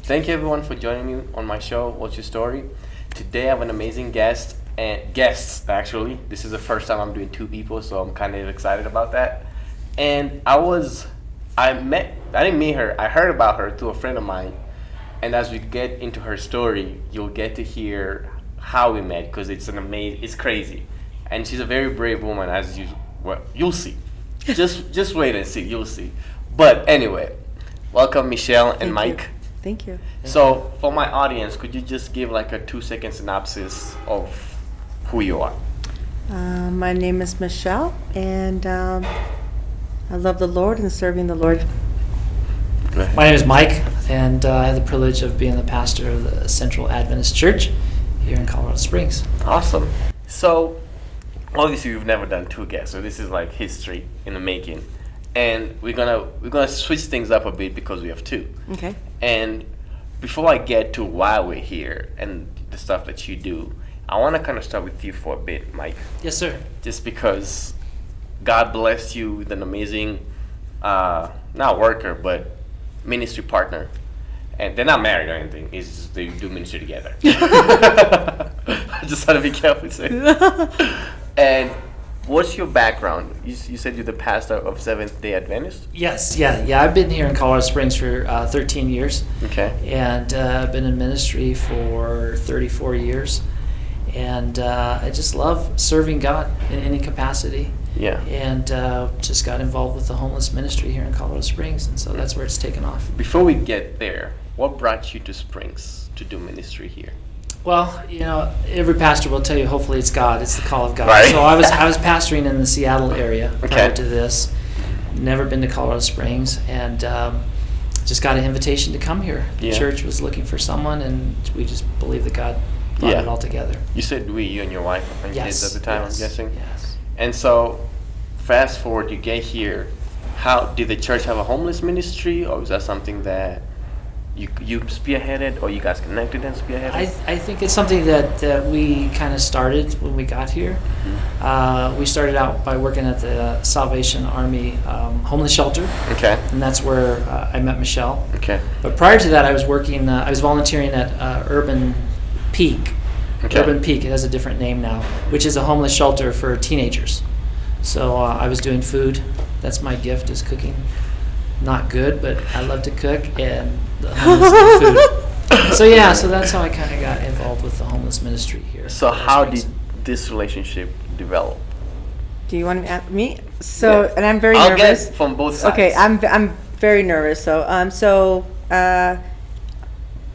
Thank you everyone for joining me on my show, What's Your Story? Today I have an amazing guest and guests actually. This is the first time I'm doing two people, so I'm kind of excited about that. And I didn't meet her, I heard about her through a friend of mine. And as we get into her story, you'll get to hear how we met because it's crazy. And she's a very brave woman, you'll see. Just wait and see, you'll see. But anyway, welcome Michelle and Mike. Thank you. So for my audience, could you just give like a 2-second synopsis of who you are? My name is Michelle, and I love the Lord and serving the Lord. My name is Mike, and I have the privilege of being the pastor of the Central Adventist Church here in Colorado Springs. Awesome. So obviously we've never done two guests, so this is like history in the making. And we're gonna switch things up a bit because we have two. Okay. And before I get to why we're here and the stuff that you do, I want to kind of start with you for a bit, Mike. Yes, sir. Just because God blessed you with an amazing, not worker, but ministry partner. And they're not married or anything. It's just they do ministry together. I just had to be careful to say. And what's your background? You said you're the pastor of Seventh-day Adventist? Yes, yeah. I've been here in Colorado Springs for 13 years. Okay. And I've been in ministry for 34 years. And I just love serving God in any capacity. Yeah. And just got involved with the homeless ministry here in Colorado Springs. And so that's where it's taken off. Before we get there, what brought you to Springs to do ministry here? Well, every pastor will tell you, hopefully it's God. It's the call of God. Right. So I was pastoring in the Seattle area prior Okay. to this. Never been to Colorado Springs, and just got an invitation to come here. The Yeah. church was looking for someone, and we just believe that God brought it all together. You said you and your wife and kids at the time, yes, I'm guessing? Yes. And so, fast forward, you get here. How did the church have a homeless ministry, or was that something that you spearheaded, or you guys connected and spearheaded? I think it's something that we kind of started when we got here. Mm-hmm. We started out by working at the Salvation Army homeless shelter. Okay. And that's where I met Michelle. Okay. But prior to that, I was volunteering at Urban Peak. Okay. Urban Peak, it has a different name now, which is a homeless shelter for teenagers. So I was doing food. That's my gift, is cooking. Not good, but I love to cook, and the homeless need food. So that's how I kind of got involved with the homeless ministry here. So how did this relationship develop? Do you want to ask me? So, Yeah. and I'm very I'll nervous. get from both sides. Okay, I'm very nervous. So, I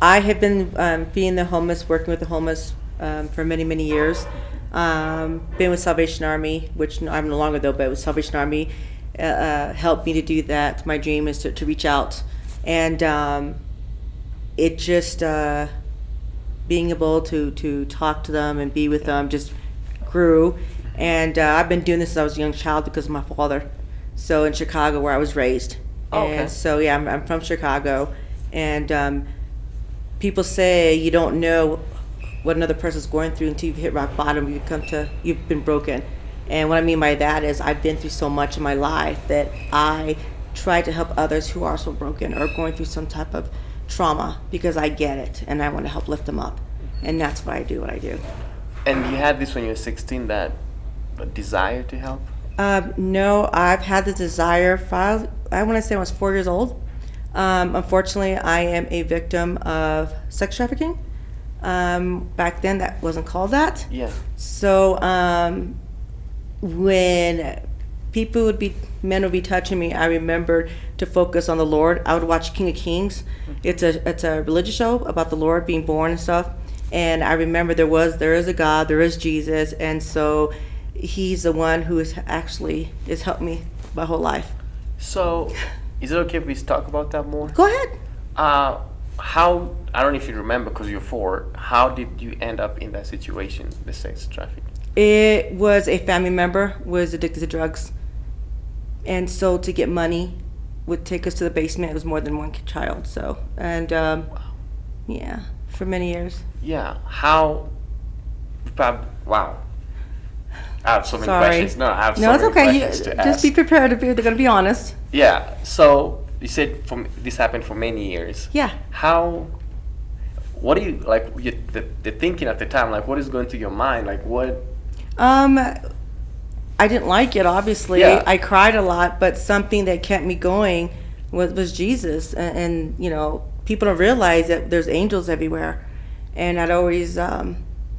have been being the homeless, working with the homeless for many years. Been with Salvation Army, which I'm no longer though, but with Salvation Army. Helped me to do that. My dream is to reach out, and it just being able to talk to them and be with them just grew. And I've been doing this since I was a young child because of my father. So in Chicago, where I was raised. Oh, okay. And so I'm from Chicago, and people say you don't know what another person's going through until you've hit rock bottom. You've been broken. And what I mean by that is I've been through so much in my life that I try to help others who are so broken or going through some type of trauma, because I get it and I want to help lift them up. And that's what I do. And you had this when you were 16, that desire to help? No, I've had the desire, I want to say I was 4 years old. Unfortunately, I am a victim of sex trafficking. Back then, that wasn't called that. Yeah. So, when men would be touching me, I remembered to focus on the Lord. I would watch King of Kings. It's a religious show about the Lord being born and stuff. And I remember there is a God, there is Jesus, and so He's the one who has helped me my whole life. So, is it okay if we talk about that more? Go ahead. I don't know if you remember because you're 4. How did you end up in that situation, the sex trafficking? It was a family member was addicted to drugs, and so to get money would take us to the basement. It was more than one child. So, and yeah, for many years. Yeah. Wow. I have so many Sorry. questions. No, I have so No, it's many okay. questions to ask. Just be prepared. They're going to be honest. Yeah. So you said this happened for many years. Yeah. What do you like? The thinking at the time, like, what is going through your mind? Like, what? I didn't like it, obviously. Yeah. I cried a lot, but something that kept me going was Jesus. And people don't realize that there's angels everywhere. And I'd always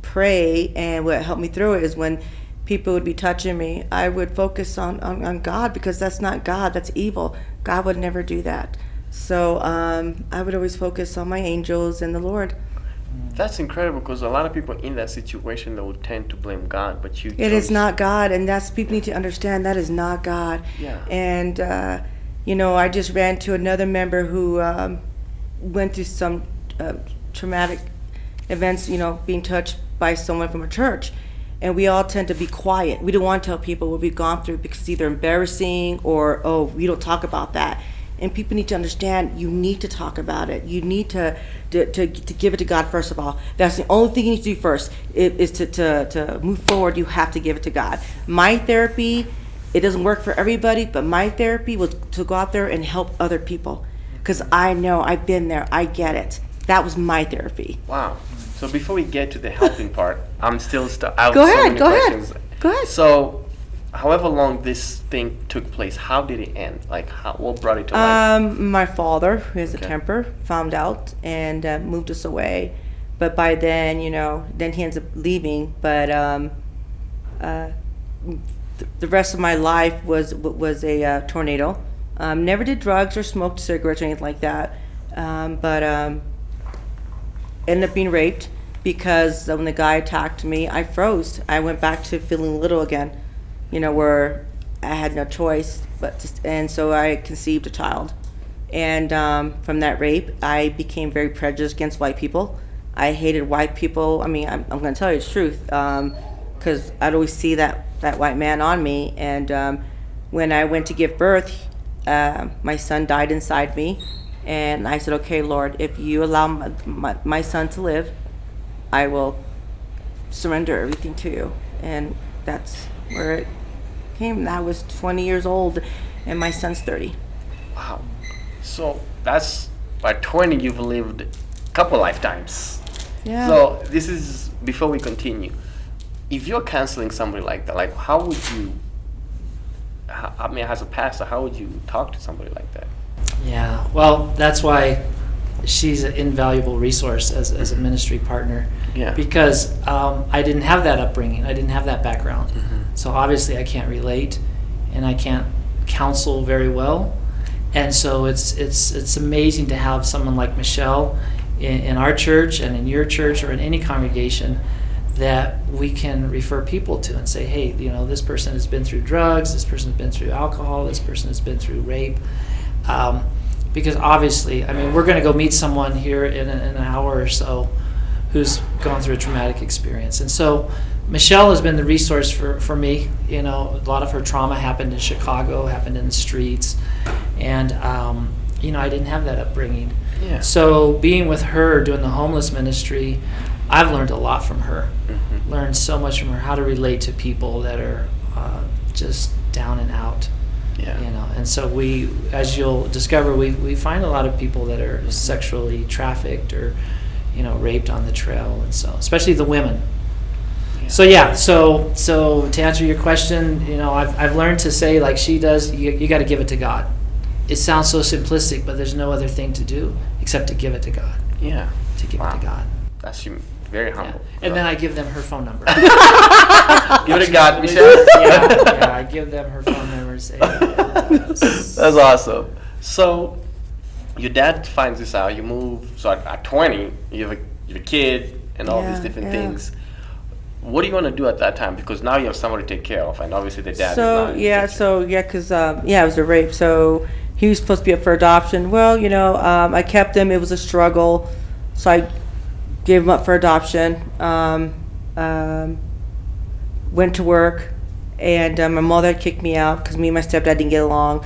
pray, and what helped me through it is when people would be touching me, I would focus on God, because that's not God, that's evil. God would never do that. So I would always focus on my angels and the Lord. That's incredible, because a lot of people in that situation, they would tend to blame God, but you. It is not God, and that's people need to understand that is not God. Yeah. And I just ran to another member who went through some traumatic events, being touched by someone from a church. And we all tend to be quiet. We don't want to tell people what we've gone through, because it's either embarrassing or, oh, we don't talk about that. And people need to understand, you need to talk about it. You need to give it to God first of all. That's the only thing you need to do first, is to move forward. You have to give it to God. My therapy, it doesn't work for everybody, but my therapy was to go out there and help other people, because I know, I've been there, I get it. That was my therapy. Wow. So before we get to the helping part, I'm still out. Go so ahead, many go questions. ahead. Go ahead. So, however long this thing took place, how did it end? Like, what brought it to life? My father, who has a Okay. temper, found out and moved us away. But by then, then he ends up leaving. But the rest of my life was a tornado. Never did drugs or smoked cigarettes or anything like that. But ended up being raped, because when the guy attacked me, I froze. I went back to feeling little again, where I had no choice and so I conceived a child. And from that rape, I became very prejudiced against white people. I hated white people. I mean, I'm going to tell you the truth, because I'd always see that white man on me. And when I went to give birth, my son died inside me. And I said, okay, Lord, if you allow my son to live, I will surrender everything to you. And that's where it came. I was 20 years old, and my son's 30. Wow. So that's by 20, you've lived a couple lifetimes. Yeah. So this is, before we continue, if you're counseling somebody like that, like, how would you, as a pastor, how would you talk to somebody like that? Yeah, well, that's why she's an invaluable resource as a ministry partner. Yeah. Because I didn't have that upbringing. I didn't have that background. Mm-hmm. So obviously I can't relate, and I can't counsel very well. And so it's amazing to have someone like Michelle in our church and in your church or in any congregation that we can refer people to and say, hey, this person has been through drugs, this person has been through alcohol, this person has been through rape. Because obviously, we're going to go meet someone here in an hour or so who's gone through a traumatic experience. And so Michelle has been the resource for me. A lot of her trauma happened in Chicago, happened in the streets. And, I didn't have that upbringing. Yeah. So being with her, doing the homeless ministry, I've learned a lot from her. Mm-hmm. Learned so much from her, how to relate to people that are just down and out. Yeah. And so we, as you'll discover, we find a lot of people that are sexually trafficked or, raped on the trail, and so especially the women. Yeah. So yeah, so to answer your question, I've learned to say, like she does, you got to give it to God. It sounds so simplistic, but there's no other thing to do except to give it to God. Yeah. To give it to God. That's very humble. Yeah. And then I give them her phone number. Give it to God, Michelle. yeah, I give them her phone number and say, That's awesome. So, your dad finds this out. You move. So at 20, you have a kid and all these different things. What do you want to do at that time? Because now you have somebody to take care of, and obviously the dad is not. Because it was a rape. So he was supposed to be up for adoption. Well, I kept him. It was a struggle, so I gave him up for adoption. Went to work, and my mother kicked me out because me and my stepdad didn't get along.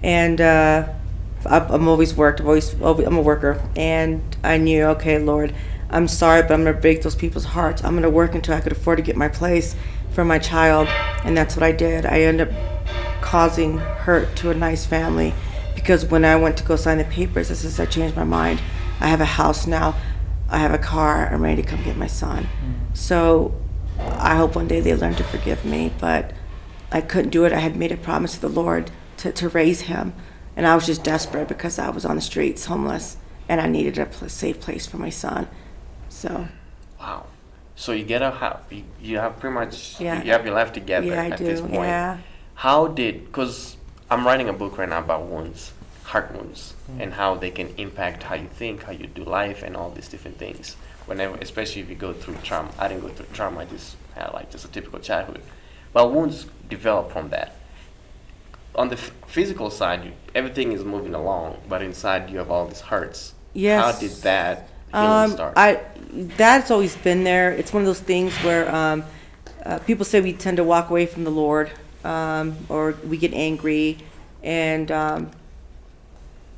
And I'm always worked. I'm a worker, and I knew, okay, Lord, I'm sorry, but I'm gonna break those people's hearts. I'm gonna work until I could afford to get my place for my child, and that's what I did. I ended up causing hurt to a nice family because when I went to go sign the papers, I changed my mind. I have a house now. I have a car. I'm ready to come get my son. So I hope one day they learn to forgive me, but I couldn't do it. I had made a promise to the Lord to raise him, and I was just desperate because I was on the streets, homeless, and I needed a safe place for my son. So. Wow. So you get a house. You have pretty much. Yeah. You have your life together Yeah, I at do. this point. Yeah. How did? Because I'm writing a book right now about wounds, heart wounds, and how they can impact how you think, how you do life, and all these different things. Whenever, especially if you go through trauma. I didn't go through trauma. I just had just a typical childhood. But wounds develop from that. On the physical side, everything is moving along, but inside you have all these hurts. Yes. How did that healing start? That's always been there. It's one of those things where people say we tend to walk away from the Lord, or we get angry, and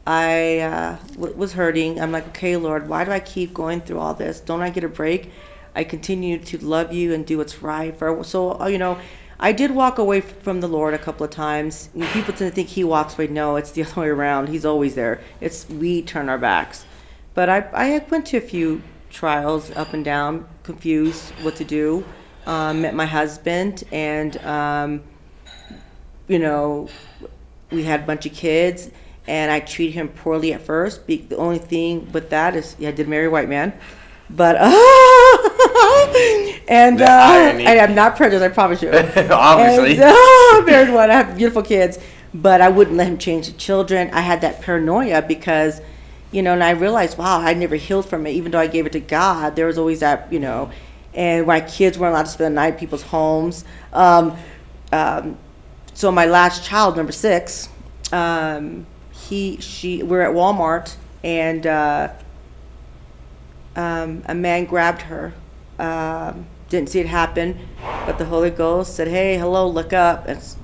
I was hurting. I'm like, okay, Lord, why do I keep going through all this? Don't I get a break? I continue to love you and do what's right. So, I did walk away from the Lord a couple of times. People tend to think he walks away. No, it's the other way around. He's always there. We turn our backs. But I went to a few trials, up and down, confused what to do. Met my husband, and we had a bunch of kids, and I treated him poorly at first. The only thing with that is, I did marry a white man, but and I'm not prejudiced, I promise you. Obviously. And, married one. I have beautiful kids, but I wouldn't let him change the children. I had that paranoia because, and I realized, wow, I never healed from it. Even though I gave it to God, there was always that, and my kids weren't allowed to spend the night at people's homes. So my last child, number 6, we're at Walmart, and a man grabbed her. Didn't see it happen, but the Holy Ghost said, hey, hello, look up. This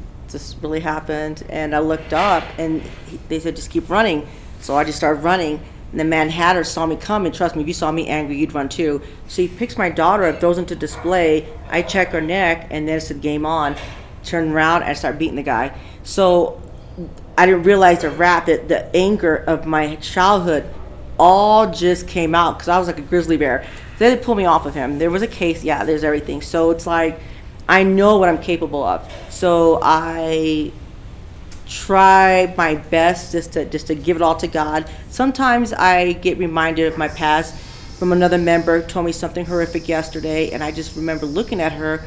really happened. And I looked up, and they said, just keep running. So I just started running, and the man had her, saw me coming. Trust me, if you saw me angry, you'd run too. So he picks my daughter up, throws into display. I check her neck, and then it said game on. Turn around, and I start beating the guy. So I didn't realize that the anger of my childhood all just came out, because I was like a grizzly bear. They didn't pull me off of him. There was a case, there's everything. So it's like, I know what I'm capable of. So I try my best just to give it all to God. Sometimes I get reminded of my past from another member told me something horrific yesterday, and I just remember looking at her,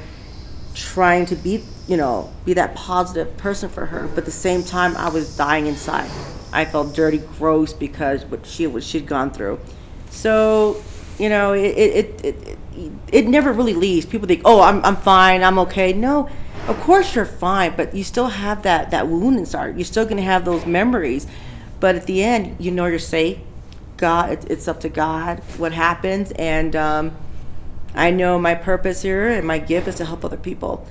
trying to be that positive person for her, but at the same time I was dying inside. I felt dirty, gross, because what she'd gone through. So it never really leaves. People think, oh, I'm fine, I'm okay. No, of course you're fine, but you still have that wound inside. You're still going to have those memories, but at the end, you're safe. God, it's up to God what happens, and I know my purpose here and my gift is to help other people.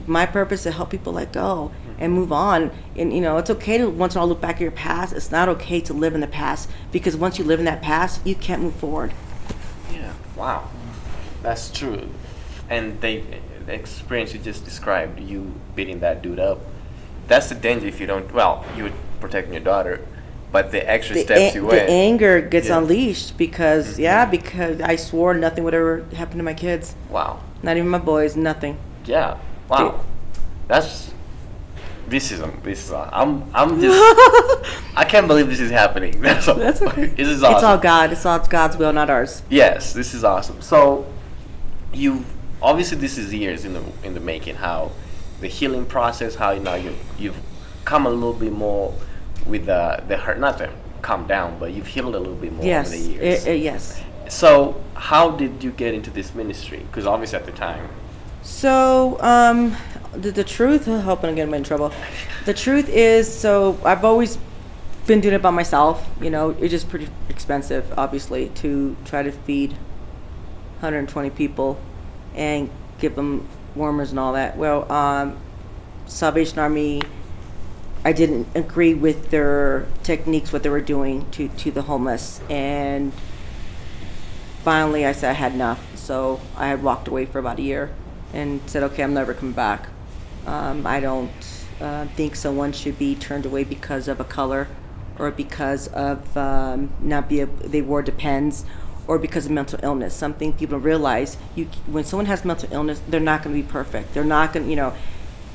My purpose is to help people let go and move on. And it's okay to once in a while look back at your past. It's not okay to live in the past, because once you live in that past, you can't move forward. Yeah. Wow. That's true. And the experience you just described, you beating that dude up, that's the danger if you don't. Well, you would protect your daughter, but the extra steps you went. The anger gets unleashed because because I swore nothing would ever happen to my kids. Wow. Not even my boys. Nothing. Yeah. Wow. This is I'm just I can't believe this is happening. That's okay. This is awesome. It's all God. It's all God's will, not ours. Yes, this is awesome. So you obviously, this is years in the making, how the healing process, how you've come a little bit more with the hurt, not to calm down, but you've healed a little bit more over the years. Yes. So how did you get into this ministry? Because obviously at the time. So the truth, I hope I'm getting in trouble. The truth is, so I've always been doing it by myself. It's just pretty expensive, obviously, to try to feed 120 people and give them warmers and all that. Well, Salvation Army, I didn't agree with their techniques, what they were doing to the homeless, and finally I said I had enough. So I had walked away for about a year and said, okay, I'm never coming back. I don't think someone should be turned away because of a color or because of they wore Depends, or because of mental illness. Something people don't realize, when someone has mental illness, they're not going to be perfect. They're not going to,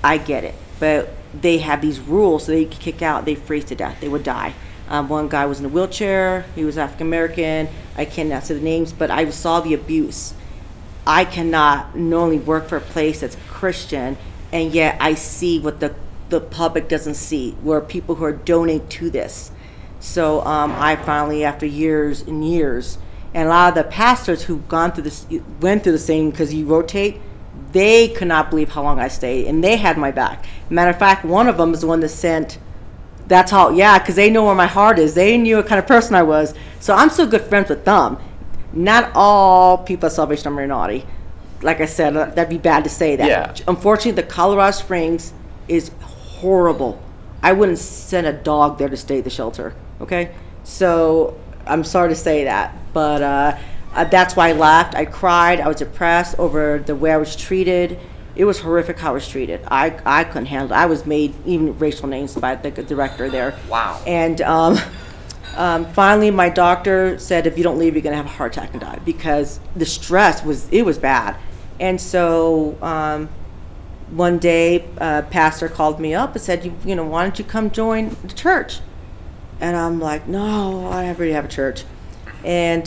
I get it. But they have these rules, so they could kick out, they freeze to death, they would die. One guy was in a wheelchair, he was African American, I cannot say the names, but I saw the abuse. I cannot normally work for a place that's Christian, and yet I see what the public doesn't see, where people who are donating to this. So I finally, after years and years, and a lot of the pastors who've gone through this, went through the same, because you rotate, they could not believe how long I stayed, and they had my back. Matter of fact, one of them is the one that sent, that's how, because they know where my heart is. They knew what kind of person I was. So I'm still good friends with them. Not all people at Salvation Army are naughty. Like I said, that'd be bad to say that. Yeah. Unfortunately, the Colorado Springs is horrible. I wouldn't send a dog there to stay at the shelter, okay? So I'm sorry to say that, but that's why I left. I cried. I was depressed over the way I was treated. It was horrific how I was treated. I couldn't handle it. I was made even racial names by the director there. Wow. And finally, my doctor said, if you don't leave, you're going to have a heart attack and die, because the stress was bad. And so one day, a pastor called me up and said, why don't you come join the church? And I'm like, no, I already have a church. And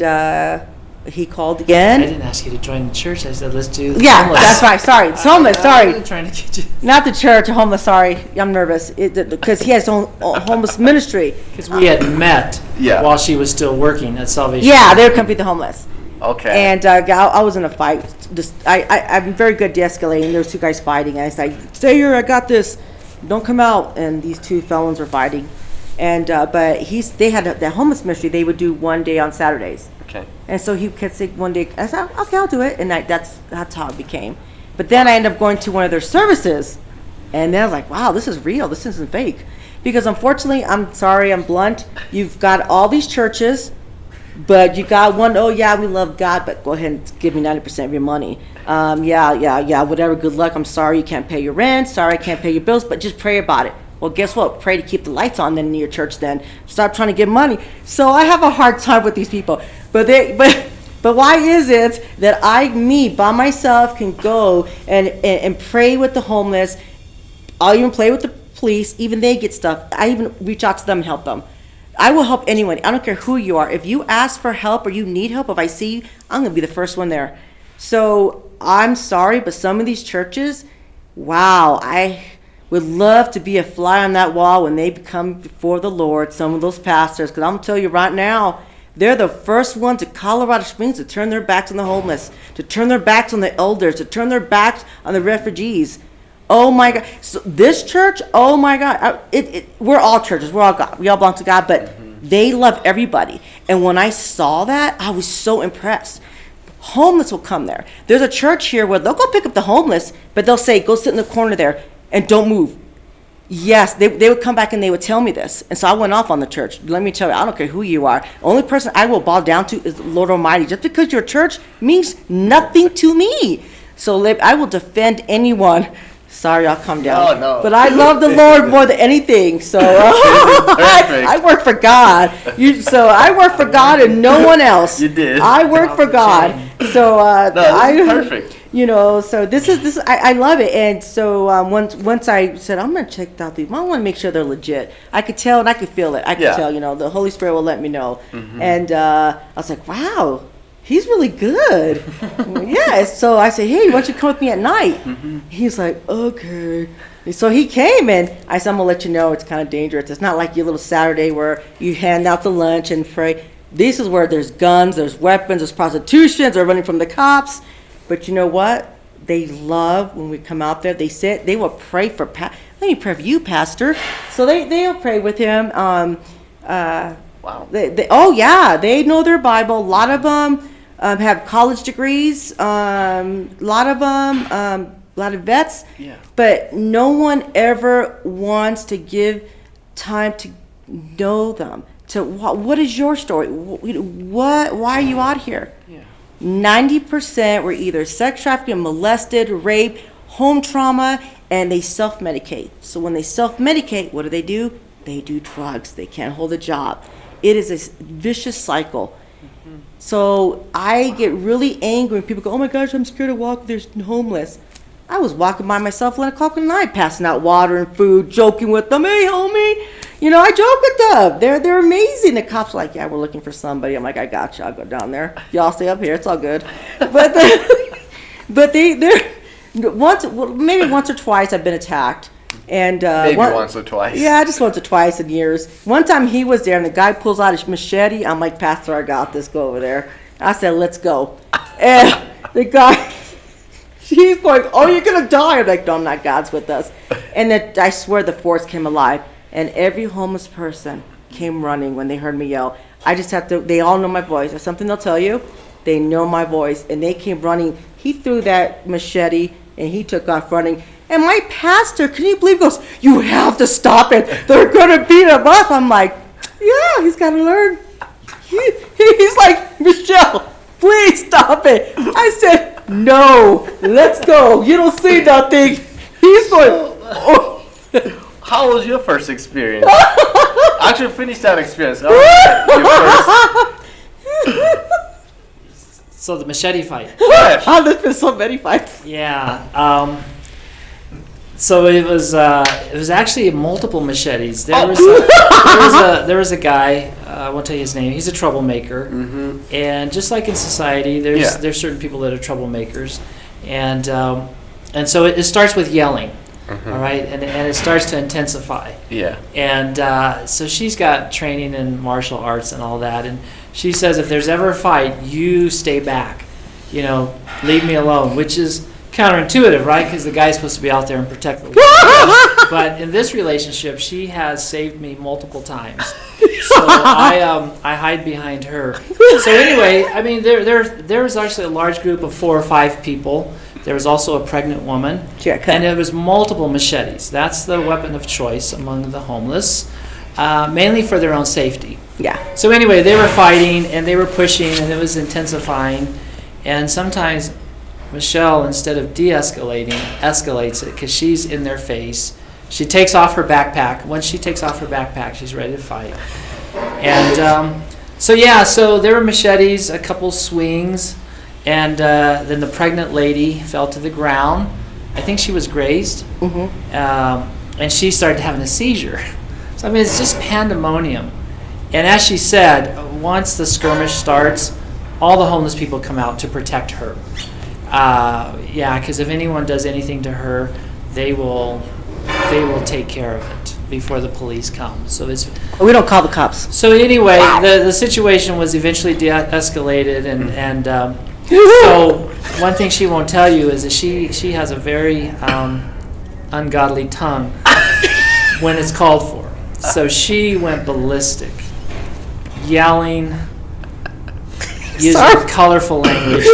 he called again. I didn't ask you to join the church. I said, let's do homeless. That's right. Sorry. It's homeless. Sorry. I'm trying to get you. Not the church, homeless. Sorry. I'm nervous. Because he has his own homeless ministry. Because we had met while she was still working at Salvation. Yeah, they would come feed the homeless. Okay. And I was in a fight. I'm very good de-escalating. There was two guys fighting. And I said, stay here. I got this. Don't come out. And these two felons were fighting. And but they had the homeless ministry. They would do one day on Saturdays. Okay. And so he kept saying one day, I said, okay, I'll do it. And that's how it became. But then I ended up going to one of their services. And then I was like, wow, this is real. This isn't fake. Because unfortunately, I'm sorry, I'm blunt. You've got all these churches, but you got one, oh yeah, we love God, but go ahead and give me 90% of your money. Whatever, good luck. I'm sorry you can't pay your rent. Sorry I can't pay your bills, but just pray about it. Well, guess what? Pray to keep the lights on then in your church then. Stop trying to get money. So I have a hard time with these people. But why is it that me by myself can go and pray with the homeless? I'll even play with the police. Even they get stuff. I even reach out to them and help them. I will help anyone. I don't care who you are. If you ask for help or you need help, if I see you, I'm going to be the first one there. So I'm sorry, but some of these churches, wow, I would love to be a fly on that wall when they become before the Lord, some of those pastors, because I'm going to tell you right now, they're the first ones at Colorado Springs to turn their backs on the homeless, to turn their backs on the elders, to turn their backs on the refugees. Oh my God. So this church, oh my God. We're all churches. We're all God. We all belong to God, but they love everybody. And when I saw that, I was so impressed. Homeless will come there. There's a church here where they'll go pick up the homeless, but they'll say, go sit in the corner there and don't move. Yes, they would come back and they would tell me this. And so I went off on the church. Let me tell you, I don't care who you are. The only person I will bow down to is the Lord Almighty. Just because you're a church means nothing to me. So I will defend anyone. Sorry, I'll come down. No. But I love the Lord more than anything. So I work for God. So I work for God and no one else. You did. I work for God. So this is perfect. So this is I love it. And so once I said I'm gonna check out these, I want to make sure they're legit. I could tell and I could feel it. I could tell. The Holy Spirit will let me know. Mm-hmm. And I was like, wow, he's really good. Yeah. So I said, hey, why don't you come with me at night? Mm-hmm. He's like, okay. So he came and I said, I'm gonna let you know it's kind of dangerous. It's not like your little Saturday where you hand out the lunch and pray. This is where there's guns, there's weapons, there's prostitution, they're running from the cops. But you know what? They love when we come out there. They will pray for. Let me pray for you, Pastor. So they'll pray with him. Wow. They know their Bible. A lot of them have college degrees. A lot of them, a lot of vets. Yeah. But no one ever wants to give time to know them. To what is your story? Why are you out here? Yeah. 90% were either sex trafficking, molested, raped, home trauma, and they self-medicate. So when they self-medicate, what do? they do drugs, they can't hold a job. It is a vicious cycle. So I get really angry when people go, oh my gosh, I'm scared to walk, there's homeless. I was walking by myself 11 o'clock at night, passing out water and food, joking with them. Hey, homie. I joke with them. They're amazing. The cops are like, yeah, we're looking for somebody. I'm like, I got you. I'll go down there. Y'all stay up here. It's all good. But they're maybe once or twice I've been attacked. And maybe once or twice. Yeah, just once or twice in years. One time he was there, and the guy pulls out his machete. I'm like, Pastor, I got this. Go over there. I said, let's go. And the guy... He's going, oh, you're going to die. I'm like, no, I'm not. God's with us. And then I swear the force came alive. And every homeless person came running when they heard me yell. I just have to, they all know my voice. There's something they'll tell you. They know my voice. And they came running. He threw that machete and he took off running. And my pastor, can you believe, goes, you have to stop it. They're going to beat him up. I'm like, yeah, he's got to learn. He's like, Michelle, please stop it. I said, no, let's go. You don't see nothing. He's going, oh. How was your first experience? Actually, finish that experience. Your first. So the machete fight. Yes. Oh, there's been so many fights. Yeah. So it was actually multiple machetes. There was a guy. I won't tell you his name. He's a troublemaker, and just like in society, there's certain people that are troublemakers, and so it starts with yelling, all right, and it starts to intensify. Yeah. And so she's got training in martial arts and all that, and she says if there's ever a fight, you stay back, leave me alone, which is counterintuitive, right? Because the guy's supposed to be out there and protect the woman. But in this relationship, she has saved me multiple times. So I hide behind her. So anyway, I mean, there was actually a large group of 4 or 5 people. There was also a pregnant woman. And there was multiple machetes. That's the weapon of choice among the homeless, mainly for their own safety. Yeah. So anyway, they were fighting and they were pushing and it was intensifying. And sometimes Michelle, instead of de-escalating, escalates it because she's in their face. She takes off her backpack. Once she takes off her backpack, she's ready to fight. And so there were machetes, a couple swings, and then the pregnant lady fell to the ground. I think she was grazed, and she started having a seizure. So, I mean, it's just pandemonium. And as she said, once the skirmish starts, all the homeless people come out to protect her. Because if anyone does anything to her, they will take care of it before the police come. So we don't call the cops. So anyway, the situation was eventually de-escalated, and so one thing she won't tell you is that she has a very ungodly tongue when it's called for. So she went ballistic, yelling, using colorful language,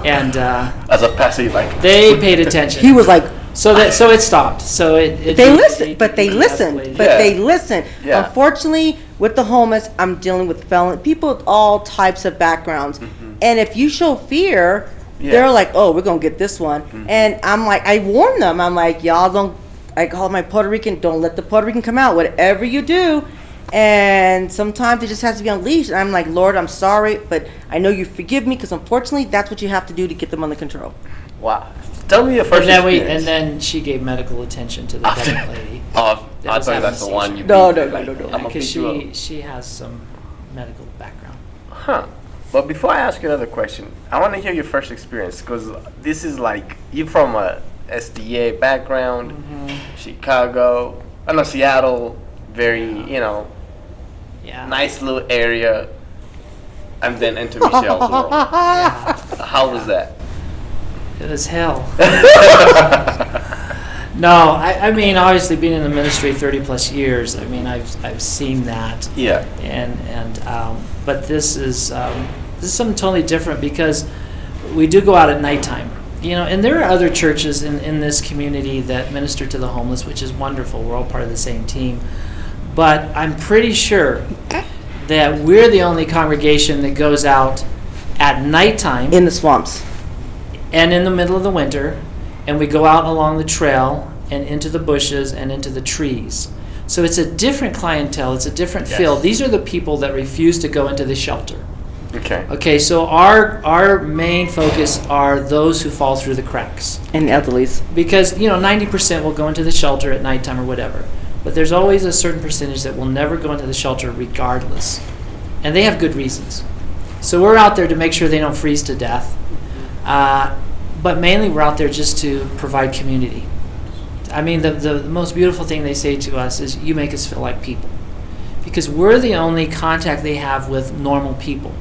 and as a passive, like they paid attention. He was like, so it stopped. So they listened, but they listened. Yeah. Unfortunately, with the homeless, I'm dealing with felon people with all types of backgrounds, and if you show fear, they're like, oh, we're gonna get this one. And I'm like, I warn them. I'm like, y'all don't. I call my Puerto Rican. Don't let the Puerto Rican come out. Whatever you do. And sometimes it just has to be unleashed. And I'm like, Lord, I'm sorry, but I know you forgive me because unfortunately that's what you have to do to get them under control. Wow. Tell me your first experience. And then she gave medical attention to the pregnant lady. Oh, I thought that's the one you No. Because she has some medical background. Huh. But before I ask you another question, I want to hear your first experience because this is like, you're from a SDA background, Chicago, Seattle, very, nice little area, and then into Michelle's world. How was that? It was hell. No, I mean, obviously being in the ministry 30 plus years, I mean, I've seen that. Yeah. And but this is something totally different because we do go out at nighttime. And there are other churches in this community that minister to the homeless, which is wonderful. We're all part of the same team. But I'm pretty sure that we're the only congregation that goes out at nighttime. In the swamps. And in the middle of the winter. And we go out along the trail and into the bushes and into the trees. So it's a different clientele. It's a different Yes. field. These are the people that refuse to go into the shelter. Okay. Okay, so our main focus are those who fall through the cracks. And elderlies. Because, 90% will go into the shelter at nighttime or whatever. But there's always a certain percentage that will never go into the shelter regardless. And they have good reasons. So we're out there to make sure they don't freeze to death. But mainly we're out there just to provide community. I mean, the most beautiful thing they say to us is, you make us feel like people. Because we're the only contact they have with normal people.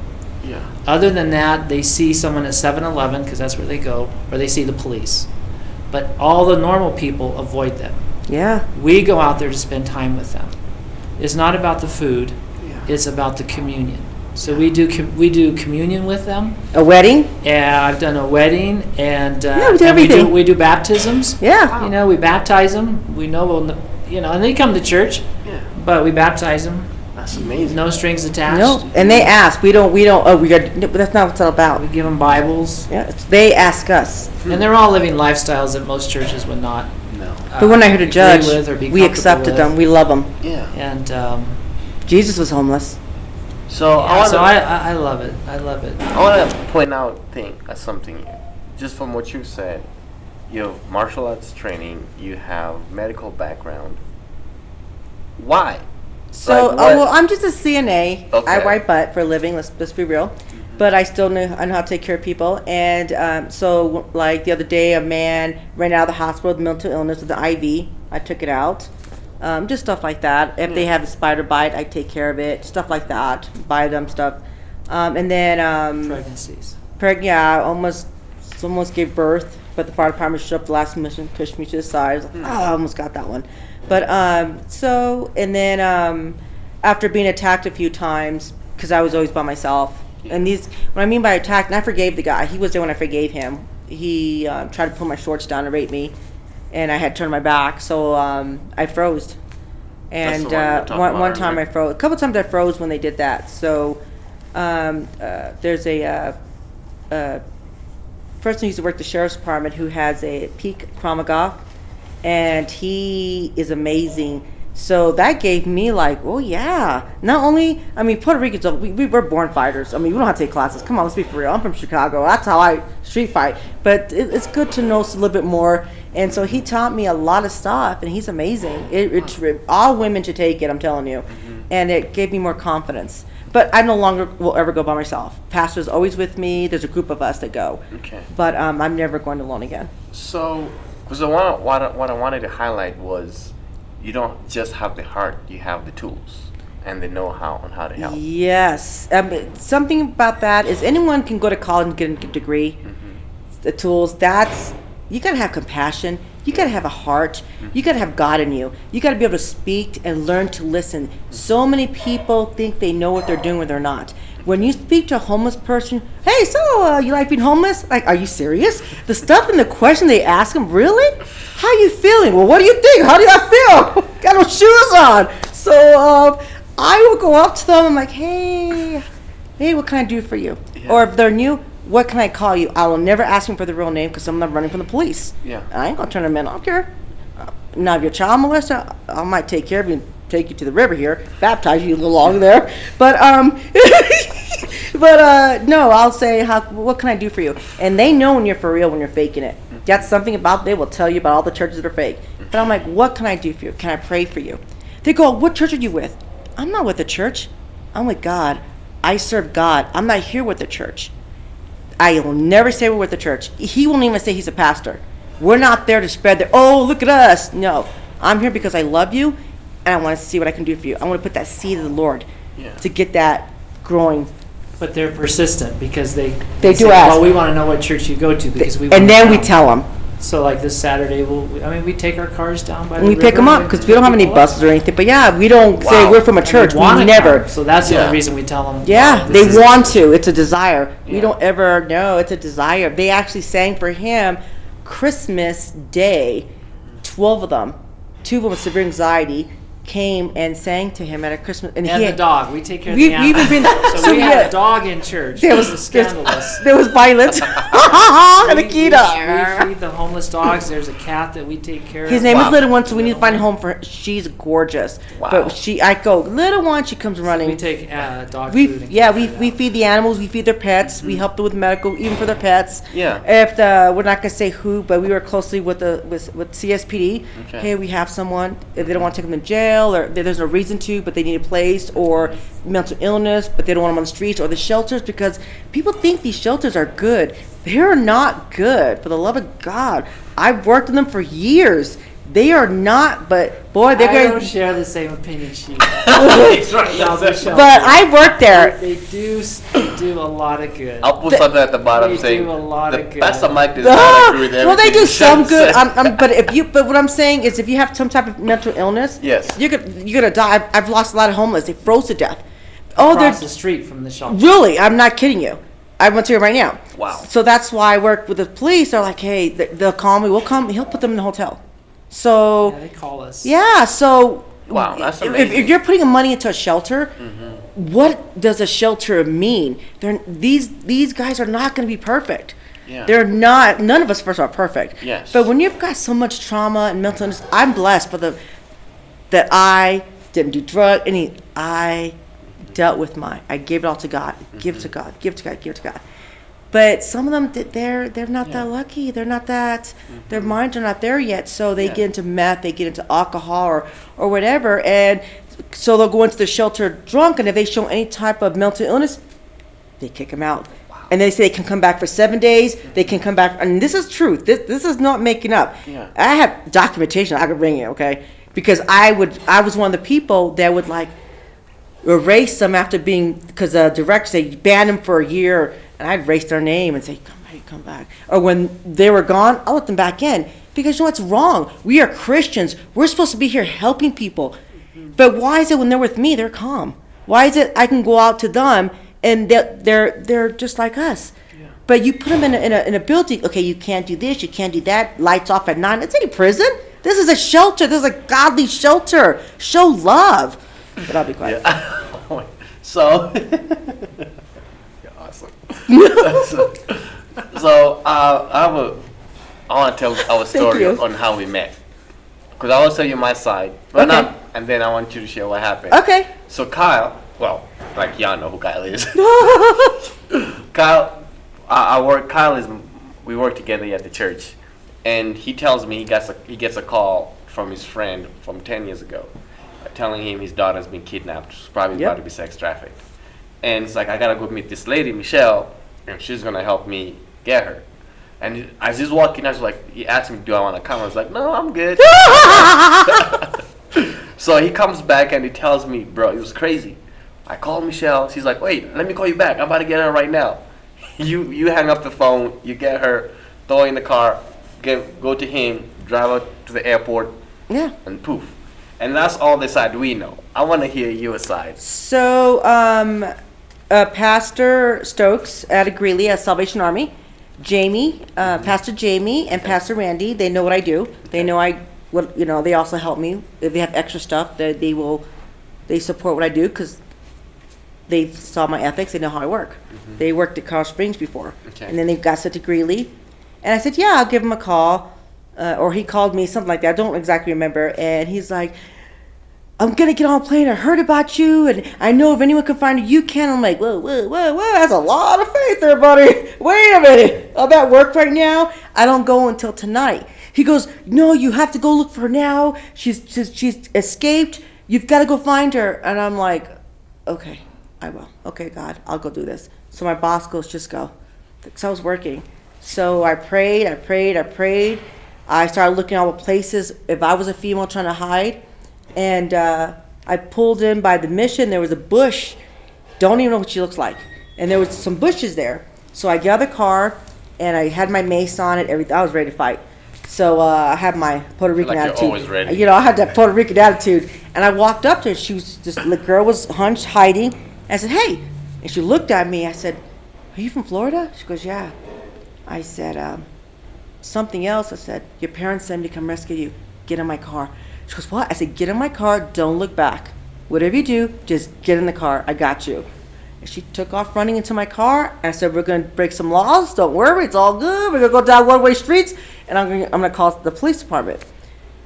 Yeah. Other than that, they see someone at 7-Eleven, because that's where they go, or they see the police. But all the normal people avoid them. Yeah. We go out there to spend time with them. It's not about the food. Yeah. It's about the communion. So we do communion with them. A wedding? Yeah, I've done a wedding, and Yeah, we do and everything. we do baptisms. Yeah. We baptize them. We know, and they come to church, Yeah. but we baptize them. That's amazing. No strings attached. No. And they ask. We don't. Oh, we got. No, but that's not what it's all about. We give them Bibles, Yeah. They ask us. and they're all living lifestyles that most churches would not. No. But we're not here to agree judge. with or be We accepted comfortable them. We love them. Yeah. And Jesus was homeless. So I love it. I love it. I want to point out something here. Just from what you said, you have martial arts training, you have medical background. Why? So, Like what? well, I'm just a CNA. I Okay. wipe butt for a living. Let's be real. But I still know how to take care of people. And so, like the other day, a man ran out of the hospital with mental illness with an IV. I took it out. Just stuff like that. If they have a spider bite, I take care of it. Stuff like that. Buy them stuff. And then Pregnancies. yeah, almost gave birth, but the fire department showed up the last mission, pushed me to the side. I was like, I almost got that one. But and then after being attacked a few times, because I was always by myself, and what I mean by attacked, and I forgave the guy. He was there when I forgave him. He tried to pull my shorts down and rape me, and I had turned my back, so I froze. And That's the one you were talking one about time earlier. I froze. A couple times I froze when they did that. So there's a person who used to work the sheriff's department who has a peak Kramaga, and he is amazing. So that gave me like, oh yeah. Not only, I mean, Puerto Ricans, we were born fighters. I mean, we don't have to take classes. Come on, let's be for real. I'm from Chicago. That's how I street fight. But it's good to know a little bit more. And so he taught me a lot of stuff, and he's amazing. All women should take it, I'm telling you. And it gave me more confidence. But I no longer will ever go by myself. Pastor's always with me. There's a group of us that go. Okay. But I'm never going alone again. So, what I wanted to highlight was, you don't just have the heart, you have the tools and the know-how on how to help. Yes. Something about that is anyone can go to college and get a degree. The tools, you got to have compassion. You got to have a heart. You got to have God in you. You got to be able to speak and learn to listen. So many people think they know what they're doing when they're not. When you speak to a homeless person, hey, so you like being homeless? Like, are you serious? The stuff and the question they ask them, really? How you feeling? Well, what do you think? How do I feel? Got no shoes on. So I will go up to them. I'm like, hey, what can I do for you? Yeah. Or if they're new, what can I call you? I will never ask them for the real name because I'm not running from the police. Yeah. I ain't gonna turn them in. I don't care. Now, if you're a child molester, I might take care of you and take you to the river here, baptize you a little along there. But no, I'll say, what can I do for you? And they know when you're for real, when you're faking it. That's something about, they will tell you about all the churches that are fake. But I'm like, what can I do for you? Can I pray for you? They go, what church are you with? I'm not with the church. I'm with God. I serve God. I'm not here with the church. I will never say we're with the church. He won't even say he's a pastor. We're not there to spread look at us. No, I'm here because I love you, and I want to see what I can do for you. I want to put that seed of the Lord to get that growing. But they're persistent because they do say, ask. well, we want to know what church you go to because we. And then we know. tell them. So like this Saturday, we take our cars down by. And the we pick them river up because we don't have any people up. buses or anything. But yeah, we don't say Wow. we're from a And church. they We wanna never. come. So that's the Yeah. only reason we tell them. Yeah, this they is- want to. It's a desire. We Yeah. don't ever know. It's a desire. They actually sang for him Christmas Day, 12 of them. 2 of them with severe anxiety. came and sang to him at a Christmas. And he the dog. We take care of we, the animal. We've been, so we had a dog in church. There It was scandalous. There was violence. And We Akita. feed the homeless dogs. There's a cat that we take care of. His name is Little One, so we need to find a home for her. She's gorgeous. Wow. But I go, Little One, she comes running. We take dog food. And We feed the animals, we feed their pets, we help them with medical, even for their pets. Yeah. If we're not gonna say who, but we work closely with CSPD. Okay. Hey, we have someone, if they don't want to take them to jail, or there's no reason to, but they need a place, or mental illness, but they don't want them on the streets, or the shelters, because people think these shelters are good. They're not good, for the love of God. I've worked in them for years. They are not, but boy, they're I going don't to. share the same opinion she He's right. Y'all be sheltered. But I worked there. They do a lot of good. I'll put something at the bottom They saying do a lot the of good. pastor Mike does not agree with everything. Well, they do you some said. good. But what I'm saying is, if you have some type of mental illness, Yes. you're gonna die. I've lost a lot of homeless. They froze to death. Oh, Across they're the street from the shelter. really. I'm not kidding you. I went to you right now. Wow. So that's why I work with the police. They're like, hey, they'll call me. We'll come. He'll put them in the hotel. So Yeah, they call us. yeah. So Wow, that's if amazing. you're putting money into a shelter, what does a shelter mean? These guys are not going to be perfect. Yeah. They're not. None of us first are perfect. Yes. But when you've got so much trauma and mental illness, I'm blessed for that I didn't do I dealt with I gave it all to God. Give it to God. Give it to God. Give it to God. But some of them, they're not that lucky. They're not that. Their minds are not there yet. So they get into meth. They get into alcohol or whatever, and so they'll go into the shelter drunk. And if they show any type of mental illness, they kick them out. And they say they can come back for 7 days. They can come back, and this is truth. This is not making up. Yeah. I have documentation. I could bring you, okay? Because I was one of the people that would like erase them after being, because the director said ban them for a year, and I'd erase their name and say come back. Or when they were gone, I'll let them back in, because you know what's wrong? We are Christians. We're supposed to be here helping people. But why is it when they're with me, they're calm? Why is it I can go out to them and they're just like us? Yeah. But you put them in a building. Okay, you can't do this, you can't do that. Lights off at 9. It's any prison. This is a shelter. This is a godly shelter. Show love. But I'll be quiet. Yeah. So, you're awesome. so I want to tell our story you. on how we met. Because I will tell you my side. But Okay. not, and then I want you to share what happened. Okay. So Kyle, well, like y'all know who Kyle is. Kyle, we work together at the church. And he tells me he gets a call from his friend from 10 years ago, telling him his daughter's been kidnapped. She's probably about to be sex trafficked. And it's like, I gotta go meet this lady, Michelle, and she's gonna help me get her. And as he's walking, he asked me, do I wanna come? I was like, no, I'm good. So he comes back and he tells me, bro, it was crazy. I called Michelle. She's like, wait, let me call you back. I'm about to get her right now. You hang up the phone, you get her, throw her in the car, go to him, drive her to the airport, and poof. And that's all the side we know. I want to hear your side. So, Pastor Stokes at Greeley at Salvation Army, Jamie, Pastor Jamie, and Pastor Randy. They know what I do. They know they also help me if they have extra stuff. They support what I do because they saw my ethics. They know how I work. Mm-hmm. They worked at Colorado Springs before, and then they got sent to Greeley. And I said, yeah, I'll give him a call. Or he called me, something like that. I don't exactly remember. And he's like, I'm going to get on a plane. I heard about you. And I know if anyone can find you, you can. I'm like, whoa. That's a lot of faith there, buddy. Wait a minute. I'm at work right now. I don't go until tonight. He goes, no, you have to go look for her now. She's escaped. You've got to go find her. And I'm like, okay, I will. Okay, God, I'll go do this. So my boss goes, just go. So I was working. So I prayed. I started looking at all the places if I was a female trying to hide. And I pulled in by the mission. There was a bush. Don't even know what she looks like. And there was some bushes there. So I got out of the car, and I had my mace on it. Everything. I was ready to fight. So I had my Puerto Rican attitude. You're always ready. You know, I had that Puerto Rican attitude. And I walked up to her. She was the girl was hunched, hiding. I said, hey. And she looked at me. I said, are you from Florida? She goes, yeah. I said, something else. I said, your parents sent me to come rescue you. Get in my car. She goes, what? I said, get in my car, don't look back. Whatever you do, just get in the car. I got you. And she took off running into my car. I said, we're going to break some laws. Don't worry, it's all good. We're going to go down one-way streets, and I'm going to call the police department.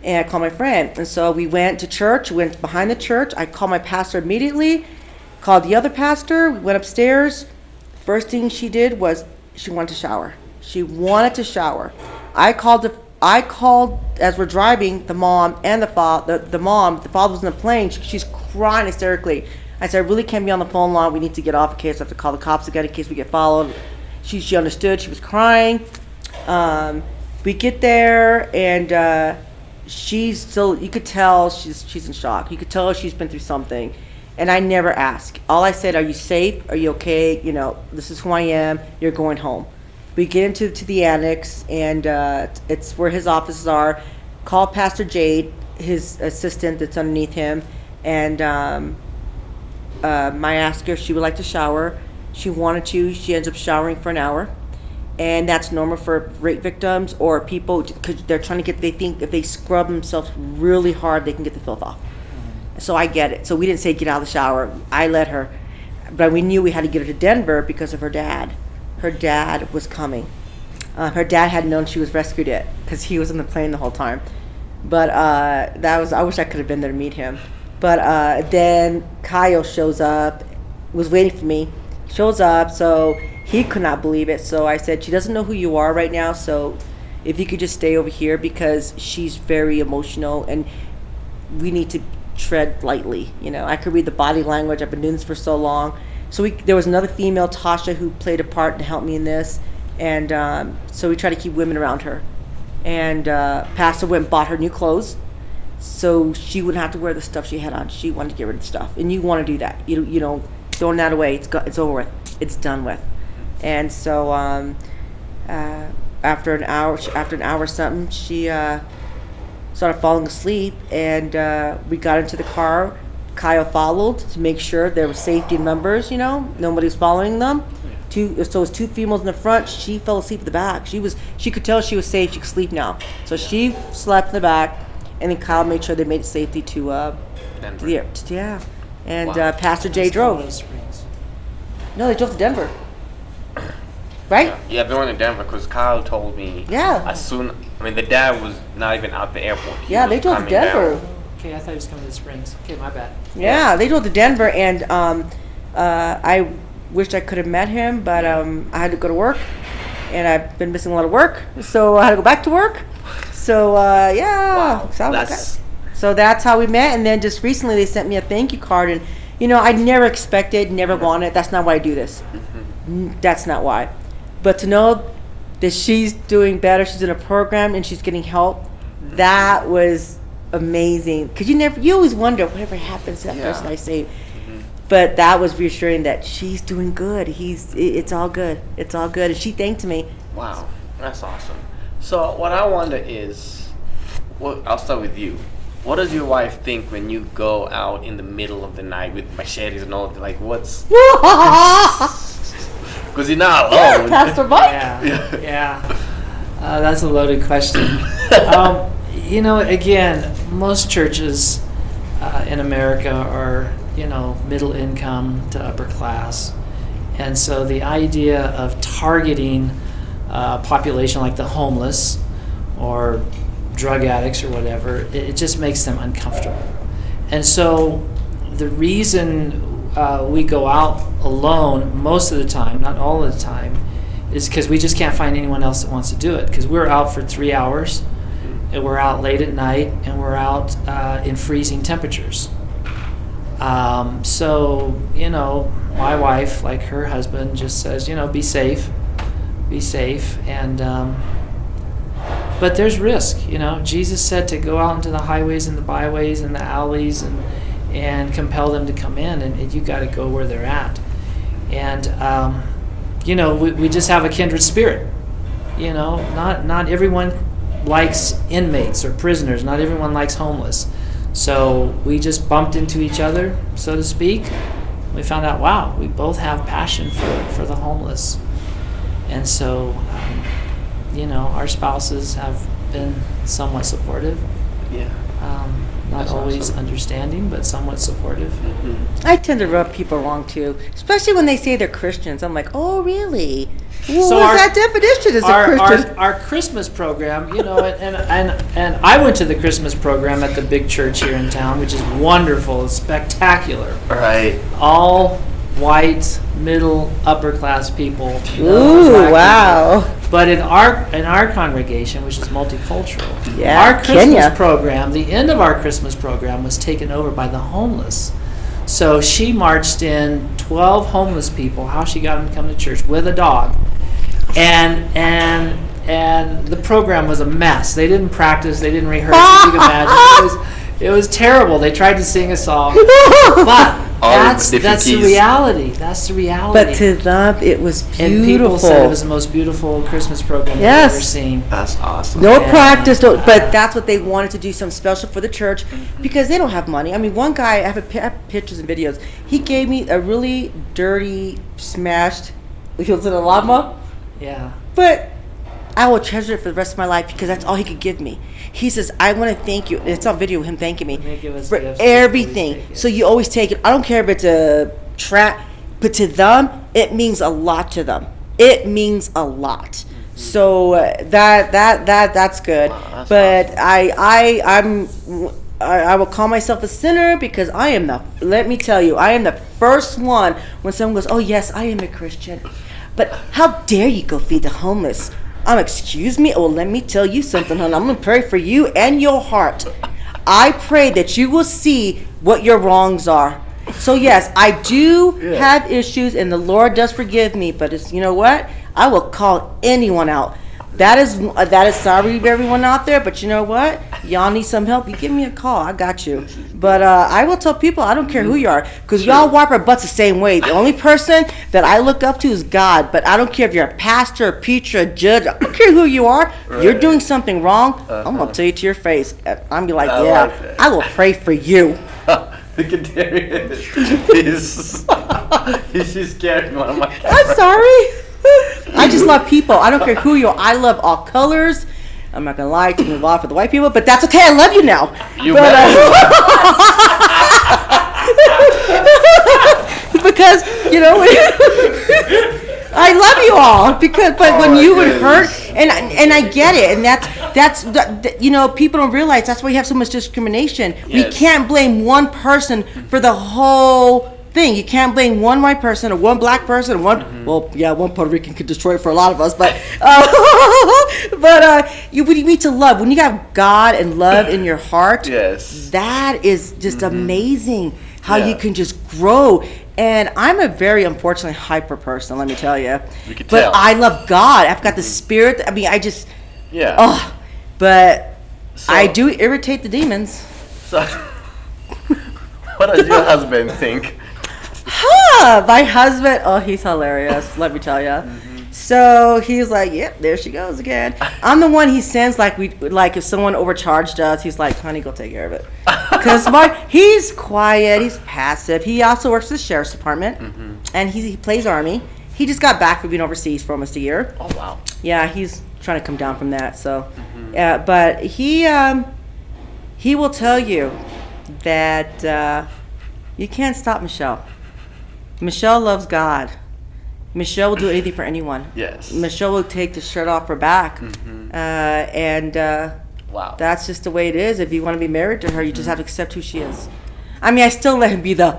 And I called my friend. And so we went to church, went behind the church. I called my pastor immediately, called the other pastor. We went upstairs. First thing she did was she wanted to shower. She wanted to shower. I called as we're driving, the mom and the father. The father was in the plane. She's crying hysterically. I said, I really can't be on the phone long. We need to get off in case I have to call the cops again in case we get followed. She understood. She was crying. We get there, and she's still, you could tell she's in shock. You could tell she's been through something. And I never ask. All I said, are you safe? Are you okay? You know, this is who I am. You're going home. We get into the annex, and it's where his offices are. Call Pastor Jade, his assistant that's underneath him, and I asked her if she would like to shower. She wanted to. She ends up showering for an hour. And that's normal for rape victims or people, because they're trying to they think if they scrub themselves really hard, they can get the filth off. So I get it. So we didn't say get out of the shower. I let her. But we knew we had to get her to Denver because of her dad. Her dad was coming. Her dad had known she was rescued because he was on the plane the whole time. But I wish I could have been there to meet him. But then Kyle shows up, was waiting for me, shows up, so he could not believe it. So I said, she doesn't know who you are right now, so if you could just stay over here because she's very emotional and we need to tread lightly. You know, I could read the body language. I've been doing this for so long. So there was another female, Tasha, who played a part to help me in this. And so we try to keep women around her. And Pastor went and bought her new clothes so she wouldn't have to wear the stuff she had on. She wanted to get rid of the stuff. And you want to do that. You know, throwing that away. It's over with. It's done with. And so after an hour or something, she started falling asleep, and we got into the car. Kyle followed to make sure there was safety in numbers, you know, nobody's following them. So it was two females in the front. She fell asleep at the back. She could tell she was safe. She could sleep now. So she slept in the back, and then Kyle made sure they made it safely to Denver. yeah. And Wow. Pastor Jay drove. No, they drove to Denver. Right? Yeah, they went to Denver because Kyle told me. Yeah. The dad was not even out the airport. They drove to Denver. Okay, I thought he was coming to the Springs. Okay, my bad. Yeah, they drove to Denver, and I wished I could have met him, but I had to go to work, and I've been missing a lot of work, so I had to go back to work. So yeah. Wow. So that's how we met, and then just recently they sent me a thank you card, and you know, I never expected, never wanted. That's not why I do this. That's not why. But to know that she's doing better, she's in a program and she's getting help, that was amazing. Because you always wonder whatever happens to that person I saved. But that was reassuring that she's doing good. It's all good. It's all good. And she thanked me. Wow, that's awesome. So what I wonder is, I'll start with you. What does your wife think when you go out in the middle of the night with machetes and all? Like, what's? Because you're not alone. Pastor Mike. Yeah. That's a loaded question. You know, again, most churches in America are, you know, middle income to upper class. And so the idea of targeting a population like the homeless or drug addicts or whatever, it just makes them uncomfortable. And so the reason we go out alone most of the time, not all of the time, is because we just can't find anyone else that wants to do it. Because we're out for 3 hours, and we're out late at night, and we're out in freezing temperatures. So, you know, my wife, like her husband, just says, you know, be safe. And but there's risk, you know. Jesus said to go out into the highways and the byways and the alleys and compel them to come in, and you got to go where they're at. And you know, we just have a kindred spirit. You know, not everyone likes inmates or prisoners. Not everyone likes homeless. So we just bumped into each other, so to speak. We found out, wow, we both have passion for the homeless. And so, you know, our spouses have been somewhat supportive. Yeah. Not That's always awesome. understanding, but somewhat supportive. I tend to rub people wrong too, especially when they say they're Christians. I'm like, oh, really? Well, So what's our- that definition as a Christian? Our Christmas program, and I went to the Christmas program at the big church here in town, which is wonderful. It's spectacular. Right. All white, middle, upper class people. Ooh, Black wow. people. But in our congregation, which is multicultural, Yeah, our Christmas Kenya. program, the end of our Christmas program was taken over by the homeless. So she marched in 12 homeless people, how she got them to come to church with a dog. And the program was a mess. They didn't practice, they didn't rehearse, as you can imagine. It was terrible. They tried to sing a song. But that's the reality. That's the reality. But to them, it was beautiful. And people said it was the most beautiful Christmas program Yes. they've ever seen. That's awesome. No Yeah. practice, but that's what they wanted to do, something special for the church, because they don't have money. I mean, one guy, I have pictures and videos. He gave me a really dirty, smashed, he was in a llama, Yeah. but I will treasure it for the rest of my life because that's all he could give me. He says, I want to thank you. It's on video of him thanking me They give us for gifts, everything. we always take it. So you always take it. I don't care if it's a trap, but to them, it means a lot to them. It means a lot. So that's good. Wow, that's but I will call myself a sinner because I am let me tell you, I am the first one when someone goes, oh yes, I am a Christian. But how dare you go feed the homeless? Excuse me? Well, let me tell you something, honey. I'm going to pray for you and your heart. I pray that you will see what your wrongs are. So yes, I do have issues and the Lord does forgive me, but it's, you know what? I will call anyone out. That is sorry to everyone out there, but you know what? Y'all need some help, you give me a call. I got you. But I will tell people, I don't care who you are, because y'all wipe our butts the same way. The only person that I look up to is God, but I don't care if you're a pastor, a preacher, a judge. I don't care who you are. Right. You're doing something wrong, I'm going to tell you to your face. I'm be like, I yeah, like that. I will pray for you. Look at Darian. She's scared one of my I'm cameras. sorry. I just love people. I don't care who you are. I love all colors. I'm not gonna lie to move off with the white people, but that's okay. I love you now. You But, because I love you all. But when my you would goodness. hurt, and I get it, and that's people don't realize that's why you have so much discrimination. We Yes. can't blame one person for the whole thing. You can't blame one white person or one black person or one one Puerto Rican could destroy it for a lot of us, but we need to love. When you got God and love in your heart, Yes. that is just amazing how Yeah. you can just grow. And I'm a very, unfortunately, hyper person, let me tell you. You could But tell. I love God. I've got the spirit. I mean, I just, Yeah. but So- I do irritate the demons. So, what does your husband think? My husband, he's hilarious, let me tell you. So he's like, yep, there she goes again. I'm the one he sends, like if someone overcharged us, he's like, honey, go take care of it. Because he's quiet, he's passive. He also works for the sheriff's department, and he plays Army. He just got back from being overseas for almost a year. Oh wow. Yeah, he's trying to come down from that. So, but he will tell you that you can't stop Michelle. Michelle loves God. Michelle will do anything for anyone. Yes. Michelle will take the shirt off her back, Wow. that's just the way it is. If you want to be married to her, you just have to accept who she is. I mean, I still let him be the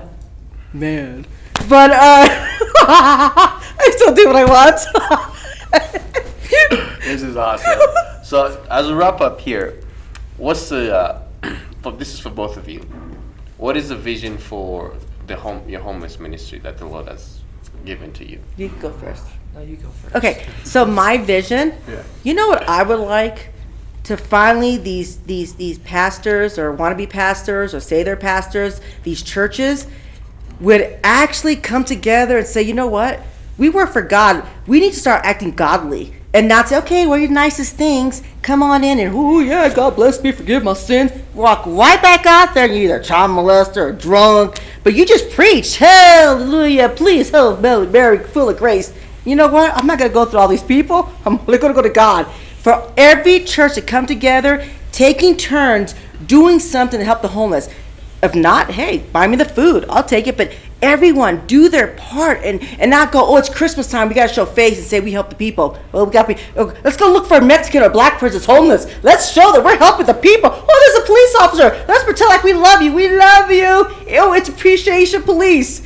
man, but I still do what I want. This is awesome. So, as a wrap up here, what's the? This is for both of you. What is the vision for your homeless ministry that the Lord has given to you? You go first. No, you go first. Okay, so my vision. Yeah. You know what I would like to finally these pastors or wannabe pastors or say they're pastors, these churches would actually come together and say, you know what? We work for God. We need to start acting godly and not say, okay, well, your nicest things. Come on in and, oh, yeah, God bless me, forgive my sins. Walk right back out there and you're either a child molester or drunk, but you just preach, hallelujah, please, Hail Mary, full of grace. You know what? I'm not going to go through all these people. I'm going to go to God. For every church to come together, taking turns doing something to help the homeless. If not, hey, buy me the food. I'll take it. But everyone do their part and not go, oh, it's Christmas time. We got to show face and say we help the people. Well, let's go look for a Mexican or black person that's homeless. Let's show that we're helping the people. Oh, there's a police officer. Let's pretend like we love you. We love you. Oh, it's Appreciation Police.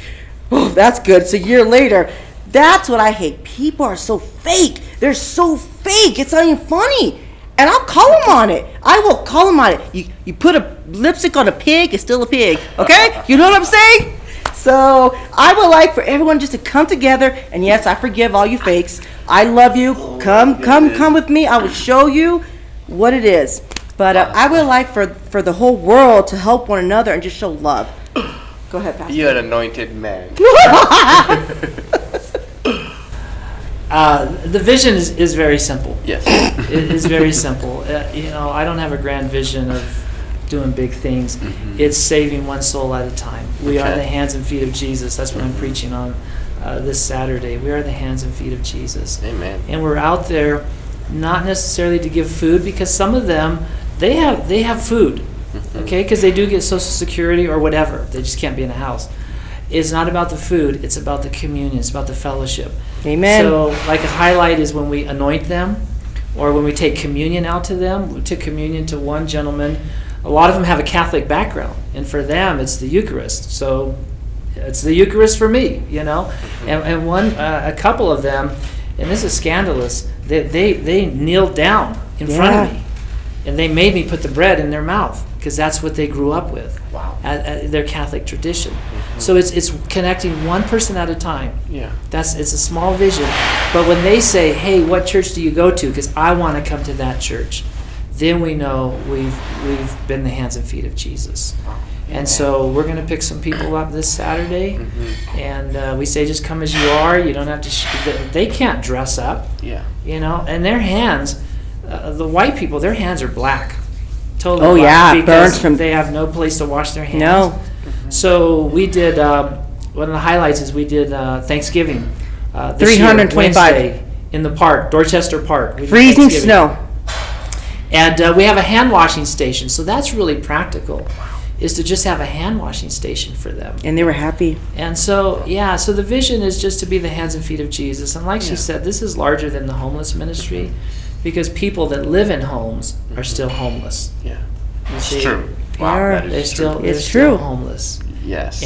Oh, that's good. It's a year later. That's what I hate. People are so fake. They're so fake. It's not even funny. And I'll call them on it. I will call them on it. You put a lipstick on a pig, it's still a pig. Okay? You know what I'm saying? So I would like for everyone just to come together. And yes, I forgive all you fakes. I love you. Come with me. I will show you what it is. But I would like for the whole world to help one another and just show love. Go ahead, Pastor. You're an anointed man. The vision is very simple. Yes. It is very simple. I don't have a grand vision of doing big things. Mm-hmm. It's saving one soul at a time. We are the hands and feet of Jesus. That's what I'm preaching on this Saturday. We are the hands and feet of Jesus. Amen. And we're out there not necessarily to give food, because some of them, they have food, okay, because they do get Social Security or whatever. They just can't be in a house. It's not about the food. It's about the communion. It's about the fellowship. Amen. So, like a highlight is when we anoint them, or when we take communion out to them. We took communion to one gentleman. A lot of them have a Catholic background, and for them, it's the Eucharist. So, it's the Eucharist for me, And a couple of them, and this is scandalous. They kneeled down in front of me, and they made me put the bread in their mouth, because that's what they grew up with. Wow. Their Catholic tradition. Mm-hmm. So it's connecting one person at a time. Yeah. It's a small vision. But when they say, hey, what church do you go to? Because I want to come to that church. Then we know we've been the hands and feet of Jesus. Wow. And so we're going to pick some people up this Saturday. Mm-hmm. And we say, just come as you are. You don't have to, they can't dress up. Yeah. And their hands, the white people, their hands are black. Totally. Oh yeah, because burns from. They have no place to wash their hands. No. Mm-hmm. So we did. One of the highlights is we did Thanksgiving. 325 Wednesday in the park, Dorchester Park. Freezing snow. And we have a hand washing station. So that's really practical. Is to just have a hand washing station for them. And they were happy. And so so the vision is just to be the hands and feet of Jesus. And like she said, this is larger than the homeless ministry. Because people that live in homes are still homeless. Yeah, it's true. Wow, they're still homeless. Yes.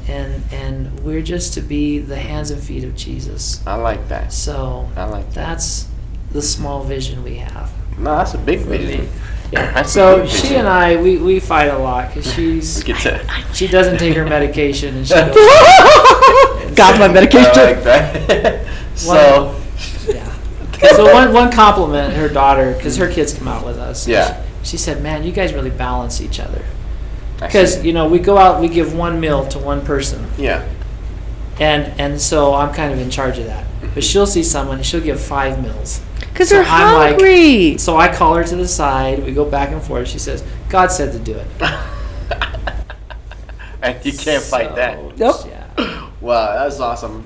And we're just to be the hands and feet of Jesus. I like that. So I like that. That's the small vision we have. No, that's a big vision. Yeah. So she and I, we fight a lot because she doesn't take her medication and she goes, got my medication. I like that. So. So one compliment her daughter, because her kids come out with us. Yeah. She said, "Man, you guys really balance each other." Because we go out, we give one meal to one person. Yeah. And so I'm kind of in charge of that. But she'll see someone, and she'll give 5 meals. Because they're hungry. So I call her to the side. We go back and forth. She says, "God said to do it." And you can't fight that. Nope. Yeah. Wow, that's awesome.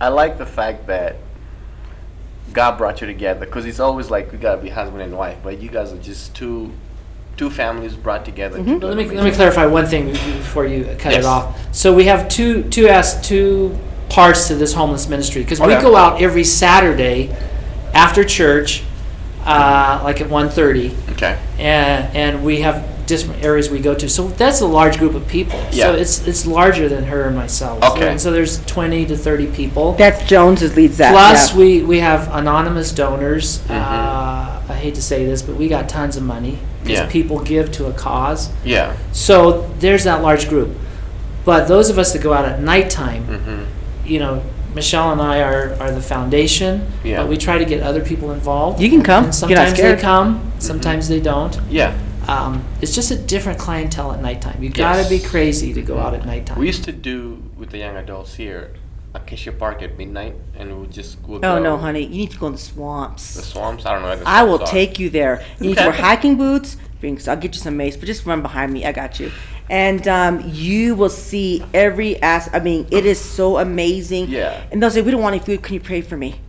I like the fact that God brought you together, because it's always like we gotta be husband and wife, but you guys are just two families brought together. Mm-hmm. Let me clarify one thing before you cut it off. So we have two parts to this homeless ministry, because we go out every Saturday after church, like at 1:30. Okay. And we have different areas we go to. So that's a large group of people. Yeah. So it's larger than her and myself. Okay. So there's 20 to 30 people. That's Jones's leads that. Plus we have anonymous donors. Mm-hmm. I hate to say this, but we got tons of money because people give to a cause. Yeah. So there's that large group. But those of us that go out at nighttime, Michelle and I are the foundation, but we try to get other people involved. You can come. And sometimes they come, sometimes they don't. Yeah. It's just a different clientele at nighttime. You gotta be crazy to go out at nighttime. We used to do with the young adults here, Acacia Park at midnight, and we would just go. Oh no, honey! You need to go in the swamps. The swamps? I don't know where the I will swamps are. take you there. You need to wear hiking boots. I'll get you some mace, but just run behind me. I got you. And you will see every it is so amazing. Yeah. And they'll say, "We don't want any food. Can you pray for me?"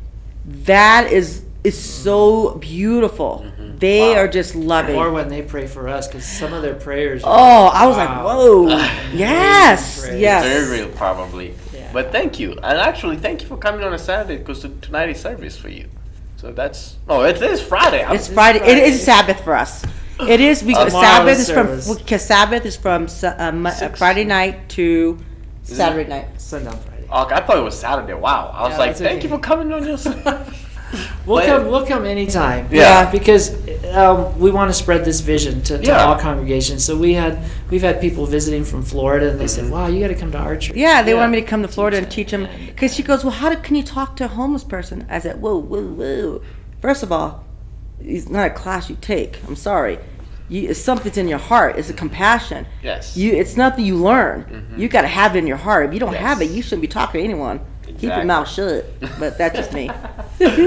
That is is so beautiful. They Wow. are just loving. Or when they pray for us, because some of their prayers. Oh, I was like, wow. whoa. Yes, Praise. yes. Very real, probably. Yeah. But thank you, and actually, thank you for coming on a Saturday because tonight is service for you. So that's it is Friday. It's Friday. It is Sabbath for us. It is because Tomorrow Sabbath is is from service. because Sabbath is from Friday night to Saturday night. Sundown Friday. Okay, I thought it was Saturday. Wow, I was Yeah, like, that's thank okay. you for coming on your. We'll come anytime. Yeah. Because we want to spread this vision to Yeah. all congregations. So we've had people visiting from Florida, and they said, "Wow, you got to come to our church." Yeah, they Yeah. wanted me to come to Florida and teach them. Because she goes, well, can you talk to a homeless person? I said, whoa, whoa, whoa. First of all, it's not a class you take. I'm sorry. It's something's in your heart. It's a compassion. Yes. It's nothing you learn. You got to have it in your heart. If you don't Yes. have it, you shouldn't be talking to anyone. Keep your Exactly. mouth shut. But that's just me.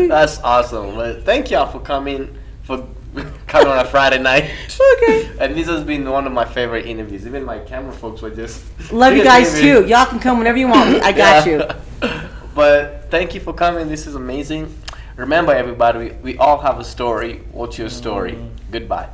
That's awesome. Well, thank y'all for coming on a Friday night. Okay. And this has been one of my favorite interviews. Even my camera folks were just Love you guys too. Y'all can come whenever you want. I got you. But thank you for coming. This is amazing. Remember, everybody, we all have a story. What's your story? Goodbye.